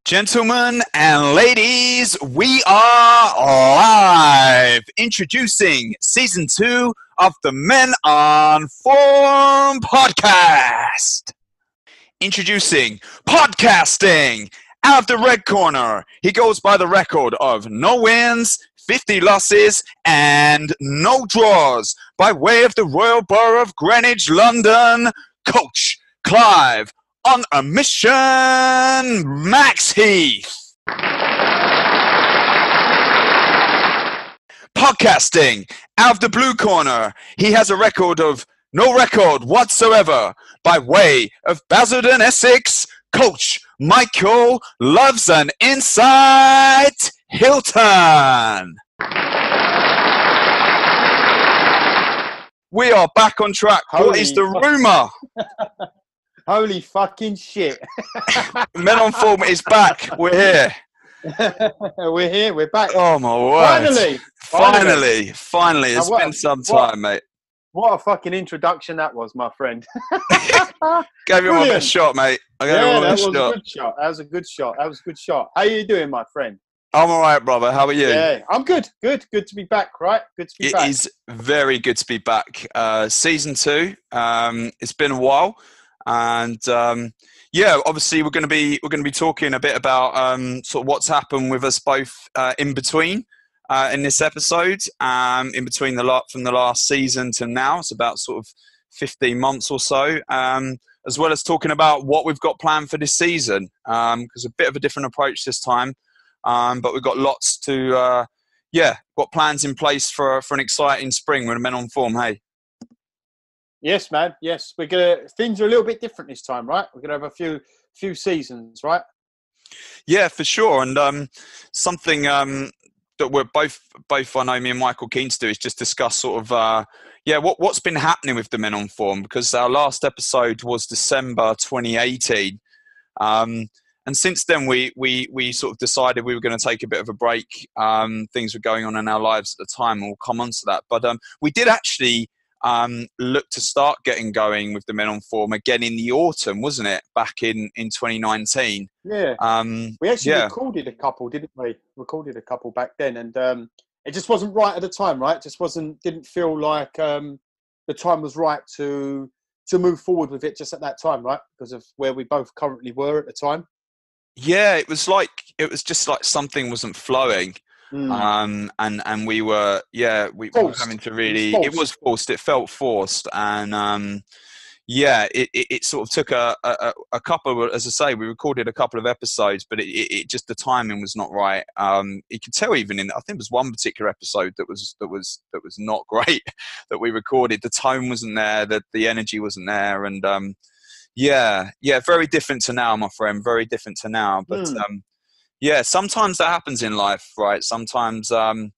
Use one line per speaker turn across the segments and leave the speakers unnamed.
Gentlemen and ladies, we are live. Introducing season 2 of the Men on Form podcast. Introducing podcasting out of the red corner. He goes by the record of no wins, 50 losses, and no draws. By way of the Royal Borough of Greenwich, London, Coach Clive on a mission, Maxheath. Podcasting out of the blue corner. He has a record of no record whatsoever. By way of Basildon, Essex, Coach Micheal Loves an Insight Hilton. We are back on track. What is the rumour?
Holy fucking shit.
Men on Form is back. We're here.
We're here. We're back.
Oh, my word. Finally. It's been some time, mate.
What a fucking introduction that was, my friend.
Gave you my best shot, mate.
That was a good shot. That was a good shot. How are you doing, my friend?
I'm all right, brother. How are you?
Yeah, I'm good. Good to be back, right? Good to be back.
It is very good to be back. Season 2. It's been a while. And obviously we're going to be talking a bit about sort of what's happened with us both in between in this episode. In between from the last season to now, it's about sort of 15 months or so. As well as talking about what we've got planned for this season, because a bit of a different approach this time. But we've got lots to got plans in place for an exciting spring with the Men on Form. Hey.
Yes, man. Yes, things are a little bit different this time, right? We're gonna have a few seasons, right?
Yeah, for sure. And something that we're both I know me and Michael keen to do is just discuss sort of what's been happening with the Men on Form, because our last episode was December 2018. And since then, we sort of decided we were going to take a bit of a break. Things were going on in our lives at the time, and we'll come on to that. But we did actually look to start getting going with the Men on Form again in the autumn, wasn't it? Back in 2019.
Yeah. We actually recorded a couple, didn't we? Recorded a couple back then, and it just wasn't right at the time, right? It just didn't feel like the time was right to move forward with it just at that time, right? Because of where we both currently were at the time.
Yeah, it was just like something wasn't flowing. And we were having to really, it was forced, it felt forced. And it sort of took a couple, as I say, we recorded a couple of episodes, but it just, the timing was not right. You could tell even I think it was one particular episode that was not great that we recorded. The tone wasn't there, the energy wasn't there. And very different to now, my friend, very different to now. But sometimes that happens in life, right? Sometimes, sort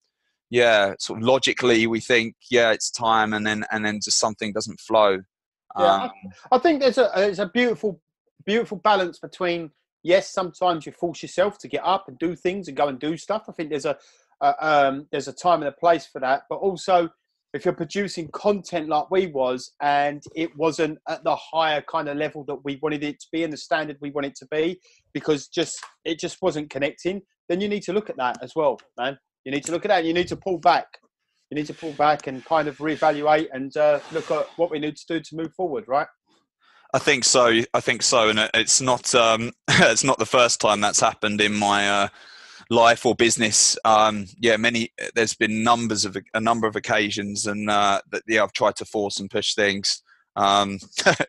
of logically we think, it's time, and then just something doesn't flow.
I think there's a beautiful balance between, yes, sometimes you force yourself to get up and do things and go and do stuff. I think there's a time and a place for that, but also if you're producing content like we was, and it wasn't at the higher kind of level that we wanted it to be and the standard we want it to be, because it just wasn't connecting, then you need to look at that as well, man. You need to look at that. You need to pull back. You need to pull back and kind of reevaluate and look at what we need to do to move forward, right?
I think so. And it's not it's not the first time that's happened in my life or business. There's been a number of occasions, and I've tried to force and push things in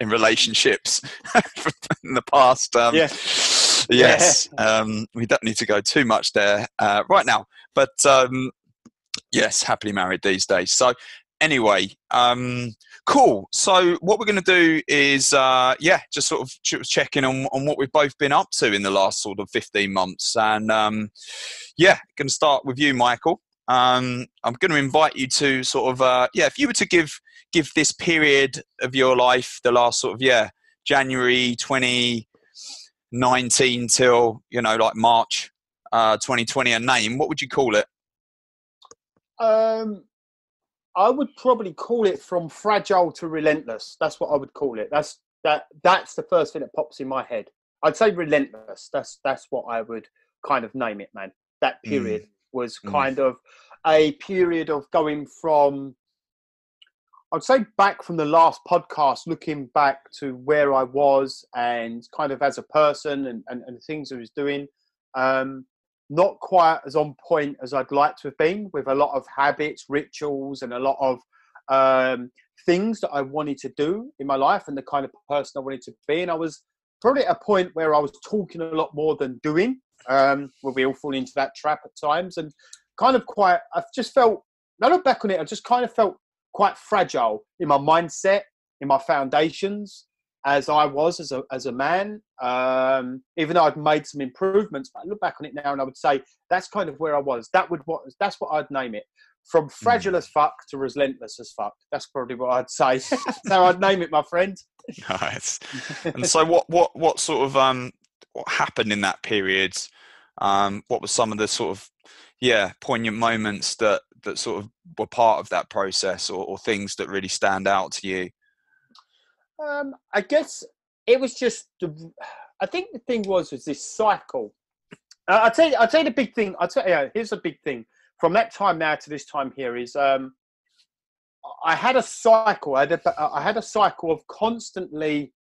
relationships in the past. Yes. We don't need to go too much there right now, but yes, happily married these days. So anyway, cool. So what we're going to do is, just sort of check in on what we've both been up to in the last sort of 15 months. And going to start with you, Michael. I'm going to invite you to sort of, if you were to give this period of your life, the last sort of, January 2019 till, like March 2020 a name, what would you call it?
I would probably call it from fragile to relentless. That's what I would call it. That's the first thing that pops in my head. I'd say relentless. That's what I would kind of name it, man. That
Mm,
period was
mm,
kind of a period of going from, I'd say, back from the last podcast, looking back to where I was and kind of as a person and things I was doing. Um, Not quite as on point as I'd like to have been, with a lot of habits, rituals, and a lot of things that I wanted to do in my life and the kind of person I wanted to be. And I was probably at a point where I was talking a lot more than doing, where we all fall into that trap at times. And kind of I've just felt, I look back on it, I just kind of felt quite fragile in my mindset, in my foundations, as I was as a man. Even though I'd made some improvements, but I look back on it now and I would say that's kind of where I was. That's what I'd name it. From
mm.
fragile as fuck to relentless as fuck. That's probably what I'd say. That's how I'd name it, my friend.
Nice. And so what sort of what happened in that period? What were some of the sort of poignant moments that sort of were part of that process, or things that really stand out to you?
I guess it was just. I think the thing was this cycle. I'll tell you the big thing. Here's the big thing. From that time now to this time here is I had a cycle. I had a cycle of constantly,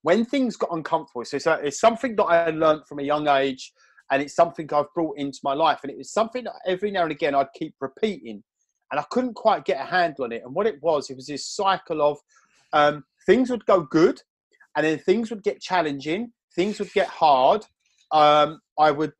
when things got uncomfortable. So it's something that I learned from a young age, and it's something I've brought into my life. And it was something that every now and again I'd keep repeating, and I couldn't quite get a handle on it. And what it was this cycle of things would go good, and then things would get challenging, things would get hard. I would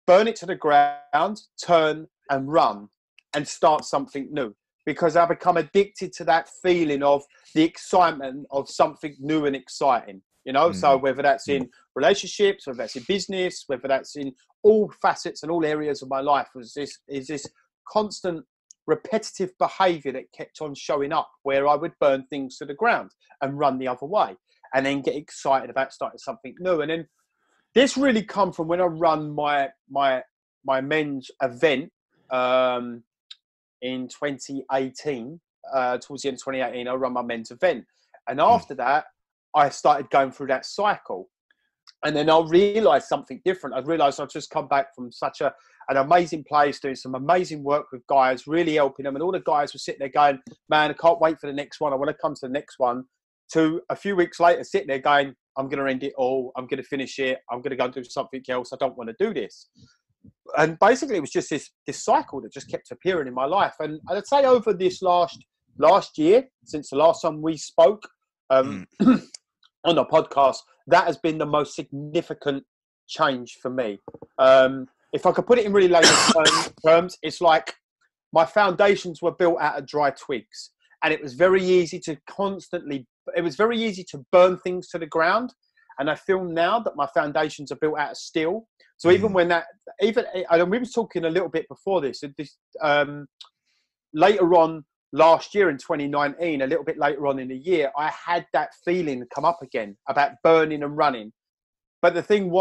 burn it to the ground, turn and run, and start something new, because I become addicted to that feeling of the excitement of something new and exciting. So
Mm,
whether that's in relationships, whether that's in business, whether that's in all facets and all areas of my life, is this constant repetitive behavior that kept on showing up, where I would burn things to the ground and run the other way, and then get excited about starting something new. And then this really come from when I run my men's event in 2018. Towards the end of 2018, I run my men's event, and
mm,
after that, I started going through that cycle. And then I realised something different. I realised I'd just come back from such an amazing place, doing some amazing work with guys, really helping them. And all the guys were sitting there going, man, I can't wait for the next one. I want to come to the next one. To a few weeks later, sitting there going, I'm going to end it all. I'm going to finish it. I'm going to go and do something else. I don't want to do this. And basically, it was just this cycle that just kept appearing in my life. And I'd say over this last year, since the last time we spoke,
mm.
on the podcast, that has been the most significant change for me. If I could put it in really layman's terms, it's like my foundations were built out of dry twigs, and it was very easy to burn things to the ground. And I feel now that my foundations are built out of steel. So even
Mm.
when we were talking a little bit before this, later on last year in 2019, a little bit later on in the year, I had that feeling come up again about burning and running. But the thing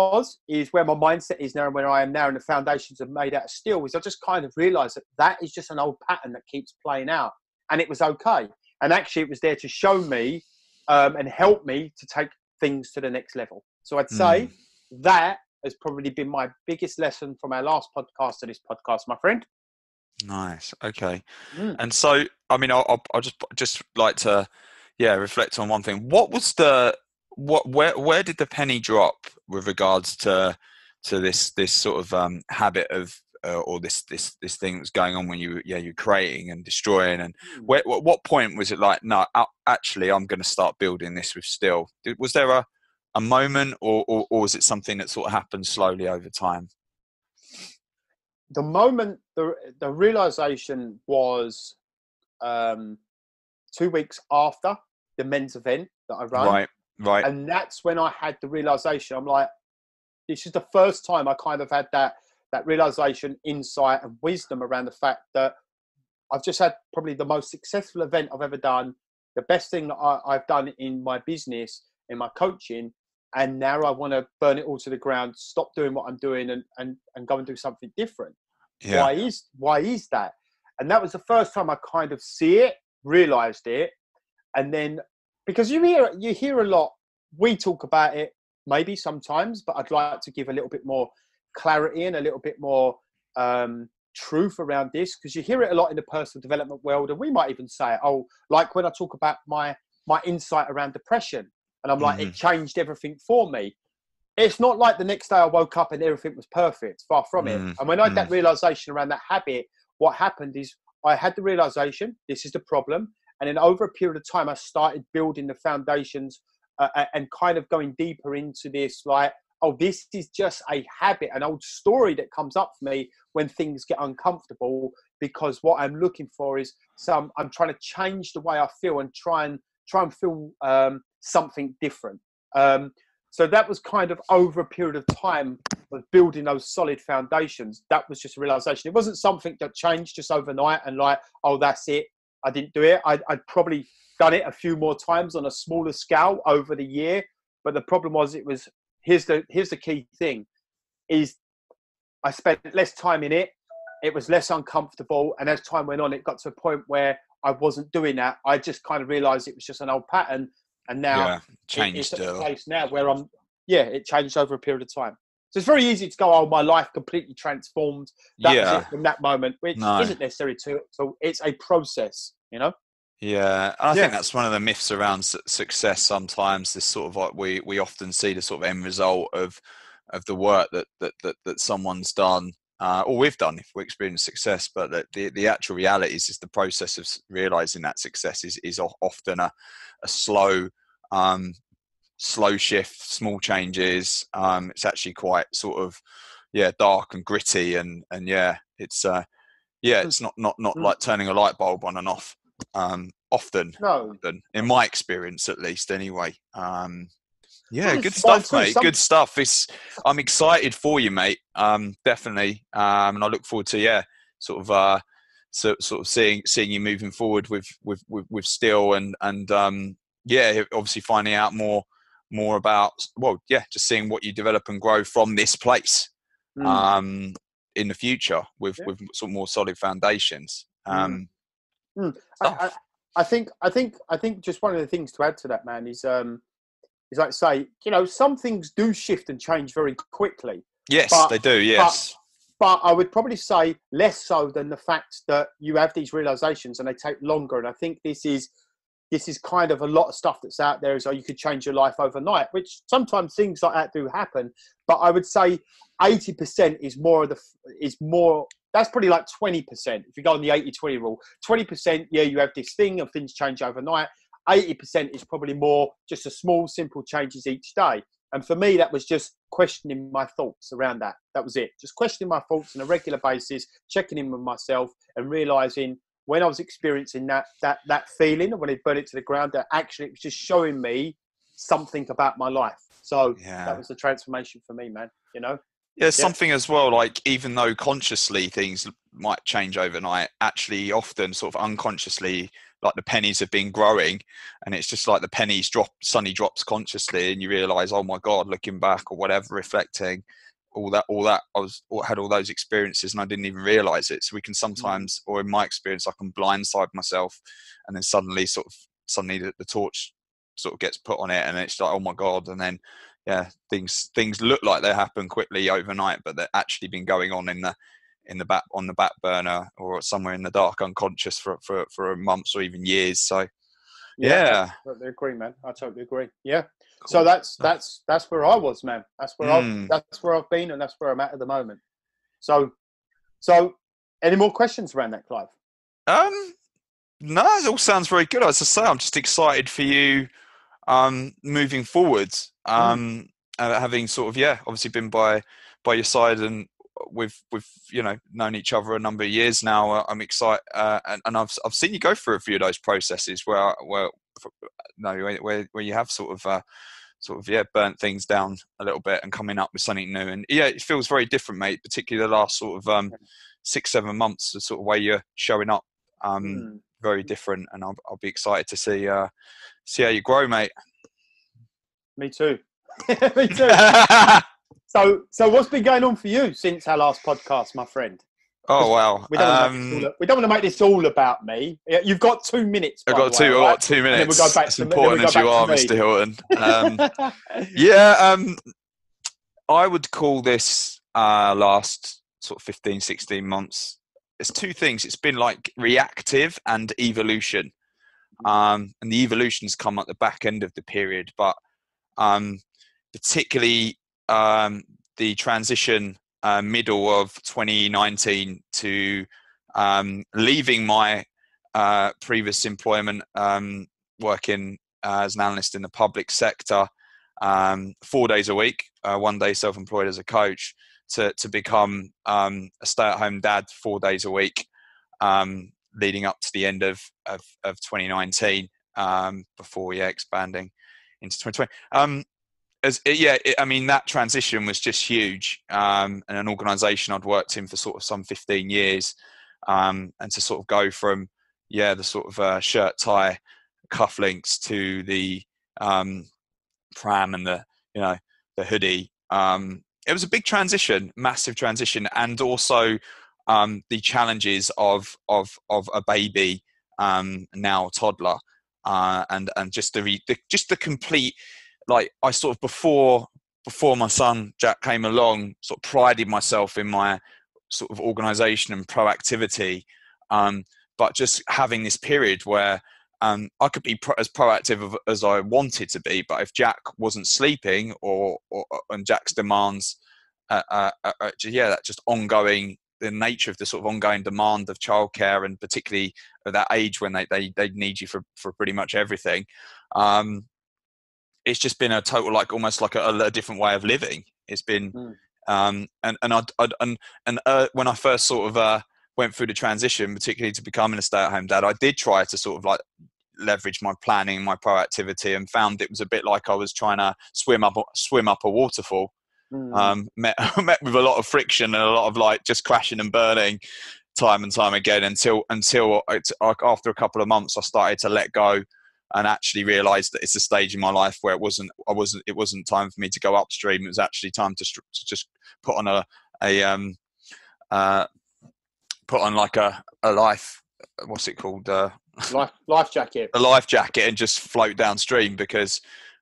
is where my mindset is now and where I am now, and the foundations are made out of steel, is I just kind of realised that is just an old pattern that keeps playing out. And it was okay. And actually it was there to show me and help me to take things to the next level. So I'd say
Mm.
that has probably been my biggest lesson from our last podcast to this podcast, my friend.
Nice. Okay.
Mm.
And so, I mean, I'll just like to, reflect on one thing. What was where did the penny drop with regards to this sort of habit of or this thing that's going on when you're creating and destroying, and what point was it like, no, actually I'm going to start building this with steel? Was there a moment, or was it something that sort of happened slowly over time?
The moment, the realization was 2 weeks after the men's event that I run.
Right. Right.
And that's when I had the realization. I'm like, this is the first time I kind of had that realization, insight and wisdom around the fact that I've just had probably the most successful event I've ever done, the best thing that I've done in my business, in my coaching. And now I want to burn it all to the ground, stop doing what I'm doing and go and do something different.
Yeah.
Why is that? And that was the first time I kind of see it, realized it. And then, because you hear a lot, we talk about it, maybe sometimes, but I'd like to give a little bit more clarity and a little bit more truth around this, because you hear it a lot in the personal development world, and we might even say it, like when I talk about my insight around depression, and I'm like, it changed everything for me. It's not like the next day I woke up and everything was perfect, far from it. And when I had that realization around that habit, what happened is I had the realization, this is the problem. And then over a period of time, I started building the foundations and kind of going deeper into this, like, oh, this is just a habit, an old story that comes up for me when things get uncomfortable, because what I'm looking for is I'm trying to change the way I feel and try and feel something different. So that was kind of over a period of time of building those solid foundations. That was just a realization. It wasn't something that changed just overnight and like, oh, that's it, I didn't do it. I'd probably done it a few more times on a smaller scale over the year. But the problem was, here's the key thing, is I spent less time in it. It was less uncomfortable. And as time went on, it got to a point where I wasn't doing that. I just kind of realized it was just an old pattern. And now it's at a place now where it changed over a period of time. So it's very easy to go, oh, my life completely transformed. That was it from that moment, which isn't necessary to. So it's a process, you know?
Yeah, and I think that's one of the myths around success. Sometimes this sort of like we often see the sort of end result of the work that someone's done or we've done if we experience success, but the actual reality is the process of realizing that success is often a slow shift, small changes. It's actually quite sort of dark and gritty, and it's it's not like turning a light bulb on and off. Often, in my experience at least, anyway. Good stuff, mate. Good stuff. I'm excited for you, mate. Definitely, and I look forward to sort of seeing you moving forward with Still, and obviously finding out more about just seeing what you develop and grow from this place in the future with sort of more solid foundations.
I think just one of the things to add to that, man, is like, say, you know, some things do shift and change very quickly.
Yes, they do. Yes,
but I would probably say less so than the fact that you have these realizations and they take longer. And I think this is kind of a lot of stuff that's out there, is you could change your life overnight, which sometimes things like that do happen. But I would say 80% is more. That's probably like 20%. If you go on the 80-20 rule, 20%, you have this thing and things change overnight. 80% is probably more just a small, simple changes each day. And for me, that was just questioning my thoughts around that. That was it. Just questioning my thoughts on a regular basis, checking in with myself and realizing when I was experiencing that feeling, and when it burned it to the ground, that actually it was just showing me something about my life. So that was the transformation for me, man, you know?
Yeah, something as well, like even though consciously things might change overnight, actually often sort of unconsciously, like the pennies have been growing, and it's just like the pennies suddenly drops consciously, and you realize, oh my God, looking back or whatever, reflecting all that had all those experiences and I didn't even realize it. So we can sometimes, or in my experience, I can blindside myself, and then suddenly the torch sort of gets put on it, and it's like, oh my God, and then things look like they happen quickly overnight, but they've actually been going on on the back burner or somewhere in the dark unconscious for months or even years. So
I totally agree, man. I totally agree. Yeah. Cool. So that's where I was, man. That's where I've been, and that's where I'm at the moment. So any more questions around that, Clive?
No, it all sounds very good. As I say, I'm just excited for you moving forwards, having sort of obviously been by your side, and we've known each other a number of years now. I'm excited, and I've seen you go through a few of those processes where you have sort of burnt things down a little bit and coming up with something new, and it feels very different, mate. Particularly the last sort of 6-7 months, the sort of way you're showing up, very different, and I'll be excited to see how you grow, mate.
Me too. Me too. So what's been going on for you since our last podcast, my friend?
Oh wow.
We don't want to make this all. We don't want to make this all about me. You've got 2 minutes.
I've got
I've got
2 minutes.
And then we go back
as
to
important as you are, Mr. Hilton.
me.
Yeah. I would call this last sort of 15, 16 months. It's two things. It's been like reactive and evolution. And the evolution's come at the back end of the period, but particularly the transition middle of 2019 to leaving my previous employment, working as an analyst in the public sector, 4 days a week, 1 day self-employed as a coach, to become a stay-at-home dad 4 days a week, leading up to the end of 2019, before expanding into 2020. I mean, that transition was just huge, and an organisation I'd worked in for sort of some 15 years, and to sort of go from the sort of shirt tie cufflinks to the pram and the hoodie. It was a big transition, massive transition, and also the challenges of a baby, now a toddler, and just the complete, like, I sort of before my son Jack came along, sort of prided myself in my sort of organisation and proactivity, but just having this period where I could be as proactive as I wanted to be, but if Jack wasn't sleeping, and Jack's demands, that just ongoing, the nature of the sort of ongoing demand of childcare, and particularly at that age when they need you for pretty much everything. It's just been a total, like, almost like a different way of living. It's been, when I first sort of went through the transition, particularly to becoming a stay-at-home dad, I did try to sort of like leverage my planning, my proactivity, and found it was a bit like I was trying to swim up a waterfall. Met with a lot of friction and a lot of, like, just crashing and burning time and time again, until after a couple of months I started to let go and actually realised that it's a stage in my life where it wasn't time for me to go upstream. It was actually time to just put on like a life, what's it called?
Life jacket.
A life jacket, and just float downstream, because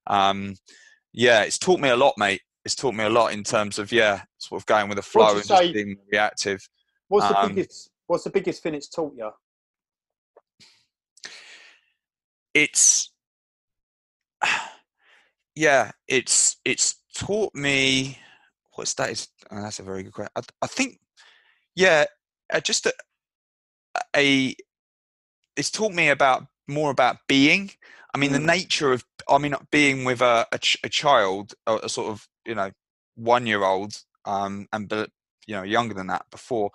it's taught me a lot, mate. It's taught me a lot in terms of sort of going with the flow and just being reactive.
What's the biggest thing it's taught you?
It's taught me, what's that is that's a very good question. I think just it's taught me more about being. I mean, the nature of, being with a child, a sort of 1-year-old, and younger than that before,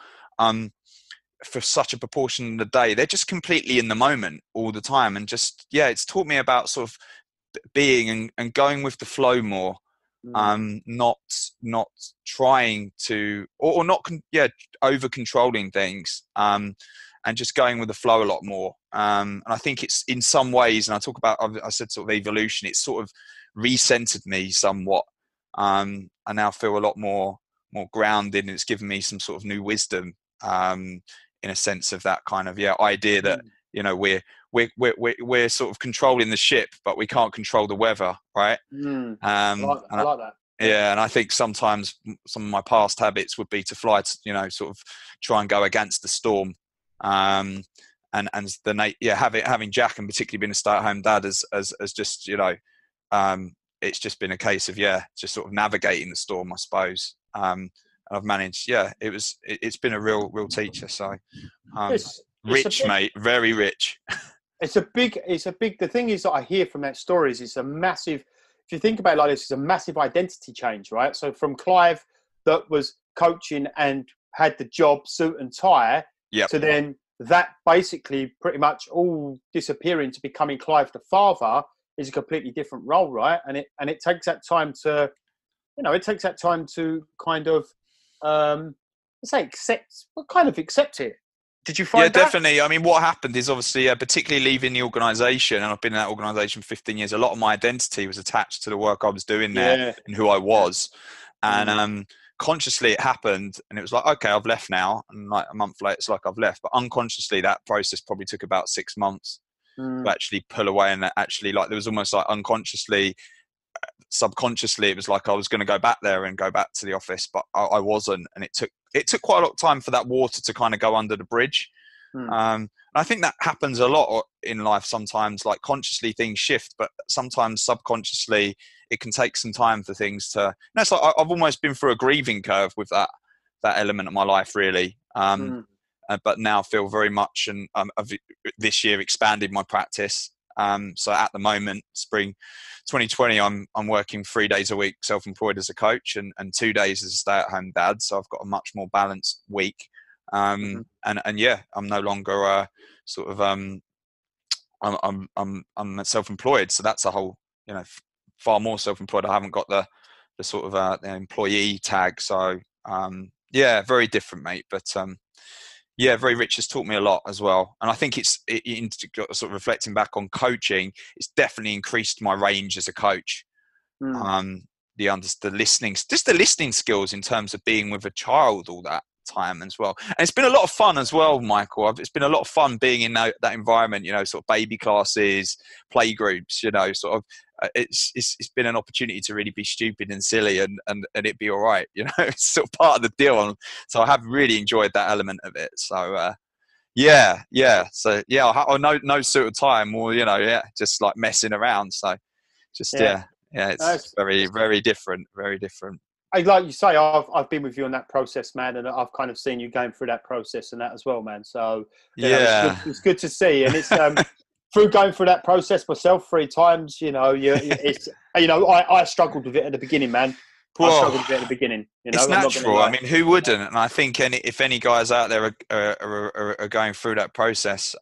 for such a proportion of the day, they're just completely in the moment all the time, and just it's taught me about sort of being and going with the flow more, not trying to, or not over controlling things, and just going with the flow a lot more. And I think it's, in some ways, and I said sort of evolution, it's sort of recentered me somewhat. I now feel a lot more grounded, and it's given me some sort of new wisdom, in a sense of that kind of idea that we're sort of controlling the ship, but we can't control the weather, right?
I like that.
Yeah, and I think sometimes some of my past habits would be to fly to, sort of try and go against the storm. And having Jack, and particularly being a stay-at-home dad, as just it's just been a case of just sort of navigating the storm, I suppose. I've managed. It's been a real teacher. So
it's
rich, mate, very rich.
It's a big. The thing is that I hear from that story is it's a massive. If you think about it like this, it's a massive identity change, right? So from Clive, that was coaching and had the job suit and tie, to then that basically pretty much all disappearing to becoming Clive the father, is a completely different role, right? And it takes that time to, kind of, accept it. Did you find that?
Yeah, definitely. I mean, what happened is, obviously, particularly leaving the organisation, and I've been in that organisation for 15 years, a lot of my identity was attached to the work I was doing there and who I was. And consciously it happened, and it was like, okay, I've left now, and like a month later, it's like I've left. But unconsciously, that process probably took about 6 months to actually pull away, and actually, like, there was almost like unconsciously, subconsciously, it was like I was going to go back there and go back to the office, but I wasn't, and it took quite a lot of time for that water to kind of go under the bridge. I think that happens a lot in life sometimes. Like, consciously things shift, but sometimes subconsciously it can take some time for things to. It's like I've almost been through a grieving curve with that element of my life, really. But now feel very much, and I've this year expanded my practice. So at the moment, spring 2020, I'm working 3 days a week, self-employed as a coach, and 2 days as a stay-at-home dad. So I've got a much more balanced week. And yeah, I'm no longer I'm self-employed. So that's a whole, far more self-employed. I haven't got the sort of the employee tag. So yeah, very different, mate. But yeah, very rich. Has taught me a lot as well. And I think sort of reflecting back on coaching, it's definitely increased my range as a coach. The listening skills in terms of being with a child all that time as well. And it's been a lot of fun as well, Michael. It's been a lot of fun being in that environment, sort of baby classes, play groups, sort of, it's been an opportunity to really be stupid and silly and it be all right. It's sort of part of the deal. So I have really enjoyed that element of it. So yeah. So yeah, I no suit of time or, just like messing around. So just, it's very, very different, very different.
Like you say, I've been with you on that process, man, and I've kind of seen you going through that process and that as well, man. So it's good to see, and it's through going through that process myself 3 times. I struggled with it at the beginning, man. I struggled with it at the beginning.
It's natural. I mean, who wouldn't? And I think if any guys out there are going through that process,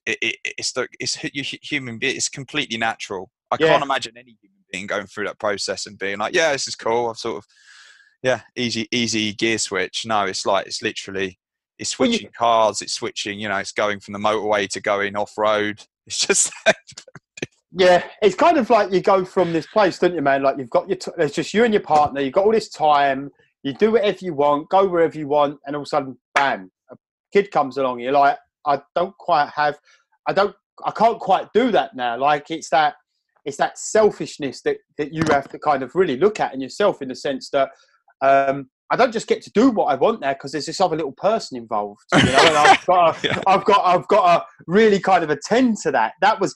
it's human being. It's completely natural. I can't imagine any human being going through that process and being like, yeah, this is cool. I've sort of, easy gear switch. No, it's literally, it's switching cars. It's switching, it's going from the motorway to going off road. It's just,
yeah, it's kind of like you go from this place, don't you, man? Like you've got there's just you and your partner. You've got all this time. You do whatever you want, go wherever you want, and all of a sudden, bam, a kid comes along. You're like, I can't quite do that now. Like it's that selfishness that you have to kind of really look at in yourself, in the sense that I don't just get to do what I want now because there's this other little person involved, and I've got to really kind of attend to that. That was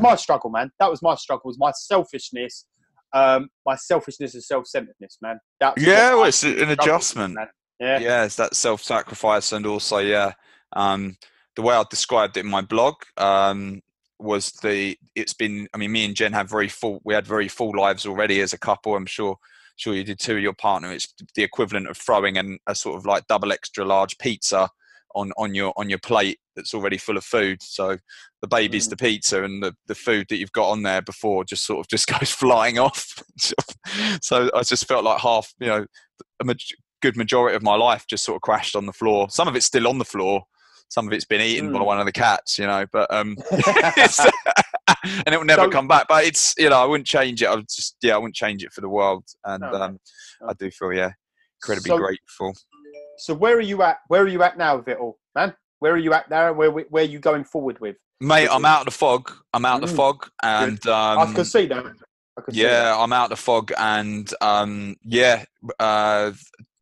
my struggle, man. That was my struggle, was my selfishness, and self-centeredness, man.
It's an adjustment.
With,
it's that self-sacrifice, and also, the way I described it in my blog, was me and Jen had very full lives already as a couple. I'm sure you did too with your partner. It's the equivalent of throwing a sort of like double extra large pizza on your plate that's already full of food. So the baby's the pizza, and the food that you've got on there before just goes flying off. So I just felt like half, a good majority of my life just sort of crashed on the floor. Some of it's still on the floor. Some of it's been eaten by one of the cats, but and it will never come back. But it's, I wouldn't change it. I wouldn't change it for the world. And I do feel, incredibly grateful.
So where are you at? Where are you at now with it all, man? Where are you at now? Where are you going forward with?
Mate, I'm out of the fog. And
I can see that.
I'm out of the fog, and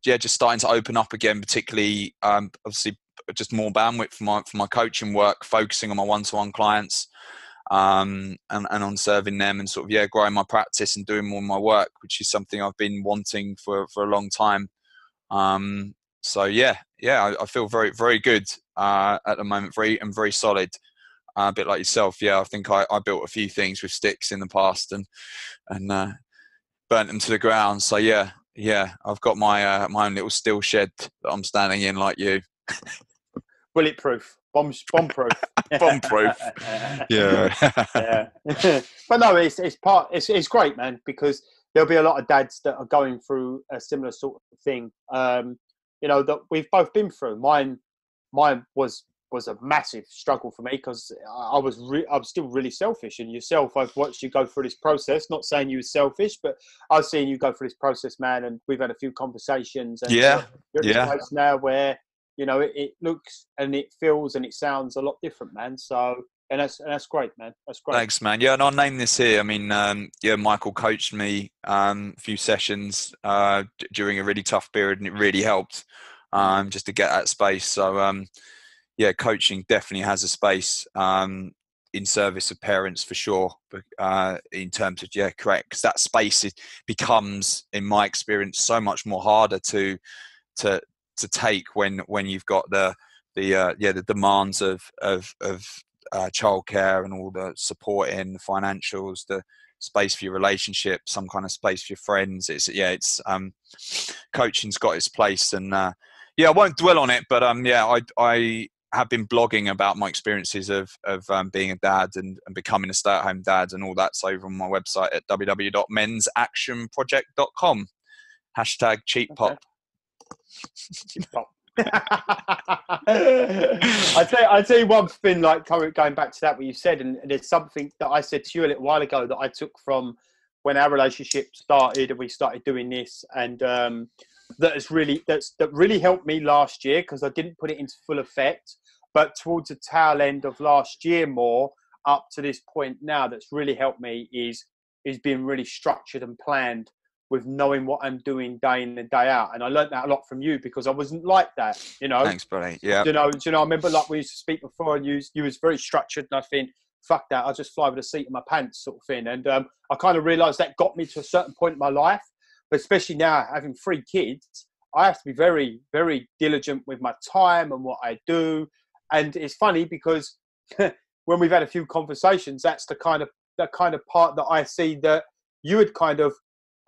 just starting to open up again, particularly obviously just more bandwidth for my coaching work, focusing on my one-to-one clients, and on serving them, and sort of growing my practice and doing more of my work, which is something I've been wanting for a long time. So I feel very, very good at the moment, very solid. A bit like yourself. I think I built a few things with sticks in the past and burnt them to the ground. So I've got my own little steel shed that I'm standing in, like you.
Bulletproof, bomb-proof.
Bomb-proof.
Yeah. But no, it's great, man, because there'll be a lot of dads that are going through a similar sort of thing. That we've both been through. Mine was was a massive struggle for me because I was still really selfish. And yourself, I've watched you go through this process. Not saying you were selfish, but I've seen you go through this process, man. And we've had a few conversations. And you're at this place now where it looks and it feels and it sounds a lot different, man. So. And that's great, man. That's great.
Thanks, man. Yeah, and I'll name this here. I mean, Michael coached me a few sessions during a really tough period, and it really helped just to get that space. So, coaching definitely has a space in service of parents for sure. In terms of correct, because that space becomes, in my experience, so much more harder to take when you've got the demands of childcare and all the support in the financials, the space for your relationship, some kind of space for your friends. It's coaching's got its place, and I won't dwell on it, but I have been blogging about my experiences of being a dad and becoming a stay-at-home dad, and all that's over on my website at www.mensactionproject.com. #cheap-pop.
Cheap-pop. I tell you one thing, like going back to that what you said, and there's something that I said to you a little while ago that I took from when our relationship started and we started doing this, and that really helped me last year because I didn't put it into full effect, but towards the tail end of last year, more up to this point now, that's really helped me is being really structured and planned, with knowing what I'm doing day in and day out. And I learned that a lot from you because I wasn't like that,
Thanks, buddy. Yeah.
I remember like we used to speak before, and you was very structured, and I think, fuck that, I'll just fly with a seat in my pants sort of thing. And I kind of realised that got me to a certain point in my life, but especially now having 3 kids, I have to be very, very diligent with my time and what I do. And it's funny because when we've had a few conversations, that's the kind of part that I see that you had kind of,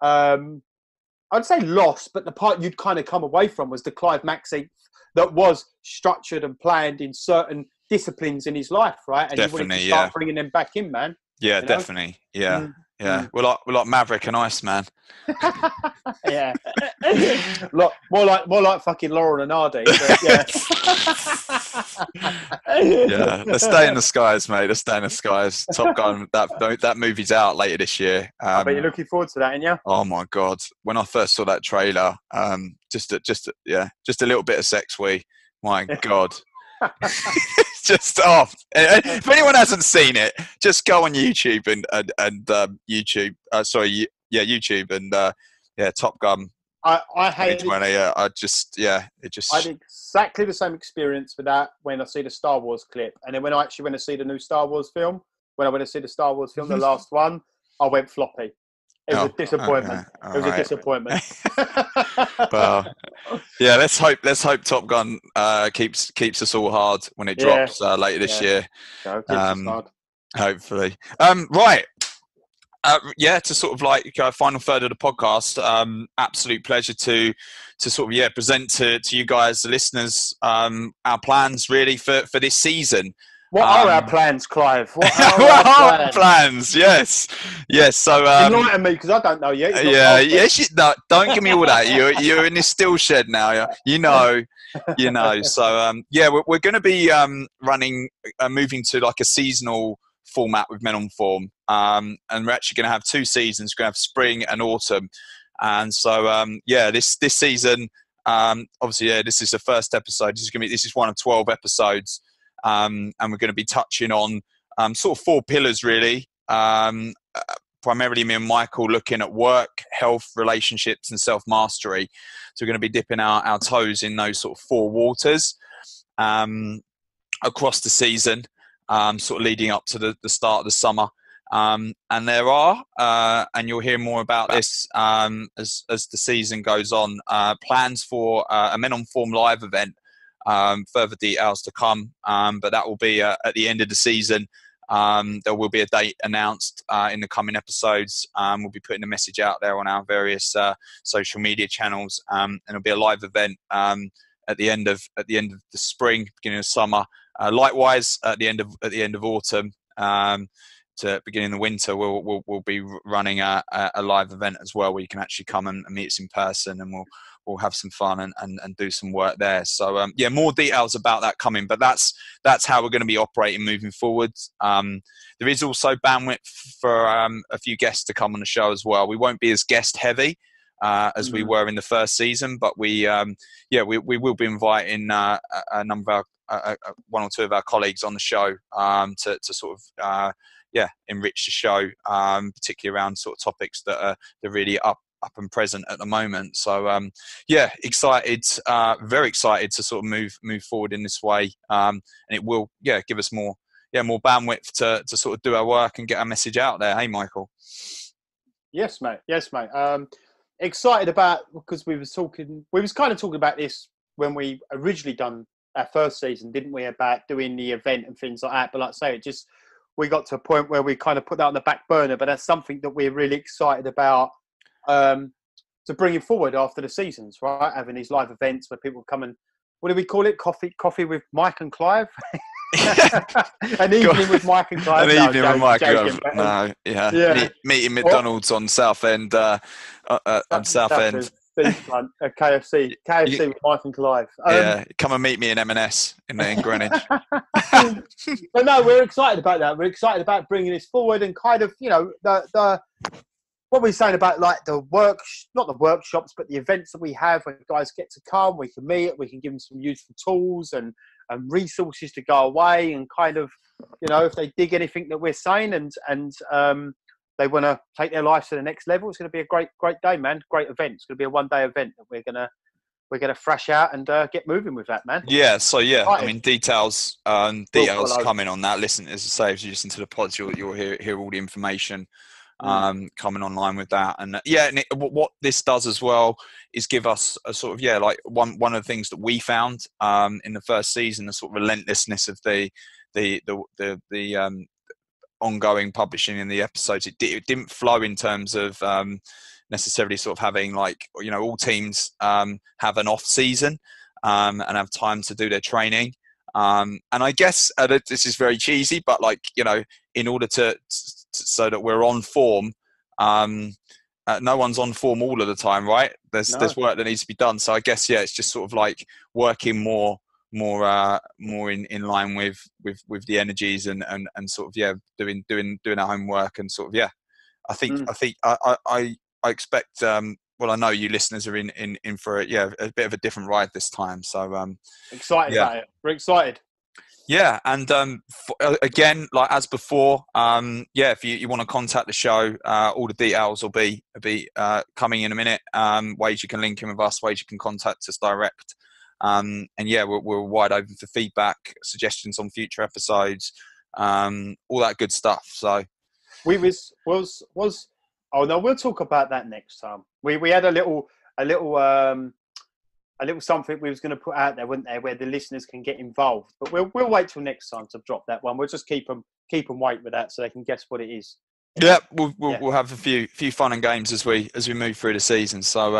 I'd say lost, but the part you'd kind of come away from was the Clive Maxheath that was structured and planned in certain disciplines in his life, right? And
definitely,
you wanted to start bringing them back in, man.
Yeah, definitely. Yeah. Yeah. We're like Maverick and Iceman.
Yeah. more like fucking Laurel and Hardy. But yeah.
Yeah. Let's stay in the skies, mate. Let's stay in the skies. Top Gun. That movie's out later this year.
I bet you're looking forward to that, ain't you?
Oh my God! When I first saw that trailer, just a little bit of sex. My God. Just off. If anyone hasn't seen it, just go on YouTube and YouTube. YouTube and Top Gun.
I hate it.
I had
exactly the same experience with that when I see the Star Wars clip, and then when I actually went to see the new Star Wars film, the last one, I went floppy. It was a disappointment. Okay. It was a disappointment.
Well, yeah. Let's hope Top Gun keeps us all hard when it drops later this year. Hopefully. Right. To sort of like final third of the podcast. Absolute pleasure to sort of present to you guys, the listeners, our plans really for this season.
What are our plans, Clive? What
are our plans? Yes. So
enlighten me, because I don't know yet.
Don't give me all that. You're in this still shed now. You know. So we're going to be moving to like a seasonal format with Men on Form, and we're actually going to have 2 seasons. We're going to have spring and autumn, and so this season, obviously, this is the first episode. This is one of 12 episodes. And we're going to be touching on sort of 4 pillars, really. Primarily me and Michael looking at work, health, relationships, and self-mastery. So we're going to be dipping our toes in those sort of 4 waters across the season, sort of leading up to the start of the summer. And there are, and you'll hear more about this as the season goes on, plans for a Men on Form live event. Further details to come, but that will be at the end of the season. There will be a date announced in the coming episodes. We'll be putting a message out there on our various social media channels, and it'll be a live event at the end of the spring, beginning of summer. Likewise, at the end of autumn to beginning of the winter, we'll be running a live event as well, where you can actually come and meet us in person, and we'll we'll have some fun and do some work there. So yeah, more details about that coming, but that's how we're going to be operating moving forward. There is also bandwidth for a few guests to come on the show as well. We won't be as guest heavy as we were in the first season, but we will be inviting a number of one or two of our colleagues on the show to sort of enrich the show, particularly around sort of topics that are really up and present at the moment. So excited, very excited to sort of move forward in this way, and it will give us more bandwidth to sort of do our work and get our message out there. Hey, Michael.
Yes, mate. Excited about, because we was kind of talking about this when we originally done our first season, didn't we, about doing the event and things like that. But like I say, we got to a point where we kind of put that on the back burner, but that's something that we're really excited about to bringing forward after the seasons, right? Having these live events where people come and, what do we call it? Coffee with Mike and Clive? An evening with Mike and Clive.
With Mike and Clive. Meeting McDonald's on Southend. On Southend.
KFC with Mike and Clive.
Come and meet me in M&S in Greenwich.
But no, we're excited about that. We're excited about bringing this forward and kind of, the what we're saying about like not the workshops, but the events that we have where guys get to come, we can meet, we can give them some useful tools and resources to go away and kind of, if they dig anything that we're saying and they want to take their lives to the next level, it's going to be a great day, man. Great event. It's going to be a one-day event that we're going to thrash out and get moving with that, man.
Yeah. So I mean, details coming on that. Listen, as I say, if you listen to the pods, you'll hear all the information coming online with that. And and what this does as well is give us a sort of like one of the things that we found in the first season, the sort of relentlessness of the ongoing publishing in the episodes. It didn't flow in terms of necessarily sort of having like, all teams have an off season and have time to do their training. And I guess this is very cheesy, but like, in order to so that we're on form, no one's on form all of the time, right? There's work that needs to be done. So I guess, it's just sort of like working more in line with the energies and sort of doing our homework and sort of I think I expect I know you listeners are in for a bit of a different ride this time, so
excited about it. We're excited.
And again, like as before, if you want to contact the show, all the details will be coming in a minute. Ways you can link in with us, ways you can contact us direct. We're wide open for feedback, suggestions on future episodes, all that good stuff. So we'll talk about that next time. We had a little something we was going to put out there, weren't there, where the listeners can get involved. But we'll wait till next time to drop that one. We'll just keep them wait with that so they can guess what it is. We'll have a few fun and games as we move through the season. So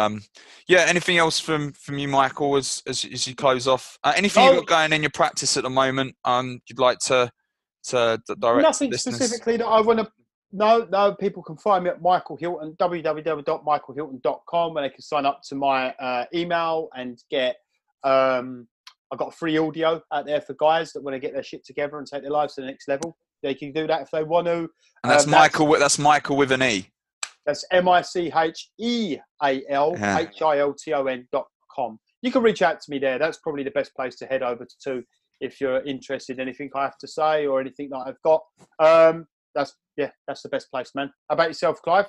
anything else from you, Michael, as you close off? Anything you've got going in your practice at the moment? You'd like to direct
nothing
listeners?
Specifically that I want to. No. People can find me at Micheal Hilton, www.michealhilton.com, and they can sign up to my email and get. I've got a free audio out there for guys that want to get their shit together and take their lives to the next level. They can do that if they want to.
And that's Michael. That's Michael with an E.
That's MichealHilton.com. You can reach out to me there. That's probably the best place to head over to if you're interested in anything I have to say or anything that I've got. That's the best place, man. How about yourself, Clive?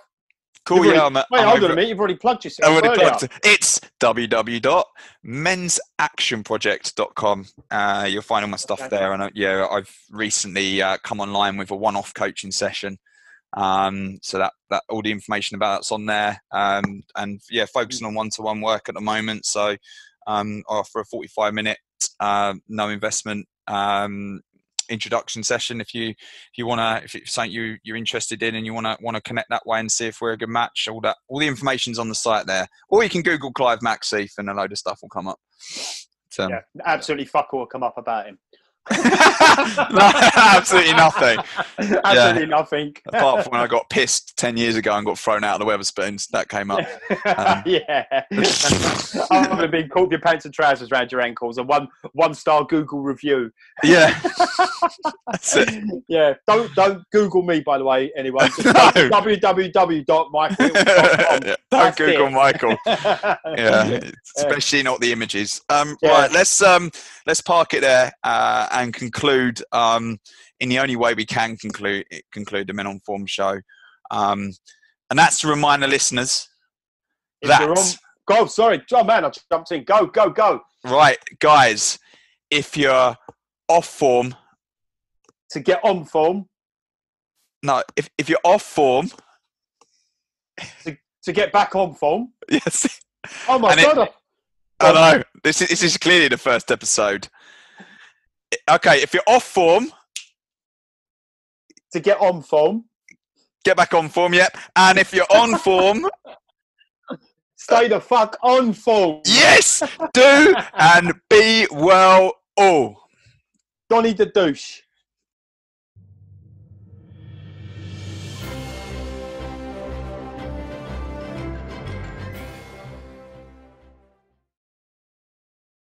Cool.
Hold on a minute. You've already plugged yourself.
I've already plugged it. It's www.mensactionproject.com. You'll find all my stuff there. And I've recently come online with a one-off coaching session. So that all the information about that's on there. Focusing on one-to-one work at the moment. So I offer a 45-minute no investment introduction session if it's something you're interested in and you want to connect that way and see if we're a good match. All the information's on the site there, or you can Google Clive Maxheath and a load of stuff will come up.
Absolutely fuck all will come up about him.
No, absolutely nothing.
Absolutely nothing.
Apart from when I got pissed 10 years ago and got thrown out of the Weatherspoons, that came up.
Yeah. I've been being caught with your pants and trousers around your ankles. A one-star Google review.
Yeah. That's it.
Yeah. Don't Google me, by the way, anyone. Just
No.
www.michaelhilton.com.
Yeah, don't Google Michael. Yeah, especially not the images. Right, let's park it there and conclude in the only way we can conclude the Men on Form show, and that's to remind the listeners that.
Go, sorry, oh man, I jumped in. Go.
Right, guys, if you're off form,
to get on form.
No, if you're off form,
to get back on form.
Yes.
Oh my God!
I know this is clearly the first episode. Okay, if you're off form,
to get on form,
get back on form. Yep. And if you're on form,
stay the fuck on form.
Yes, do and be well all.
Donny the douche.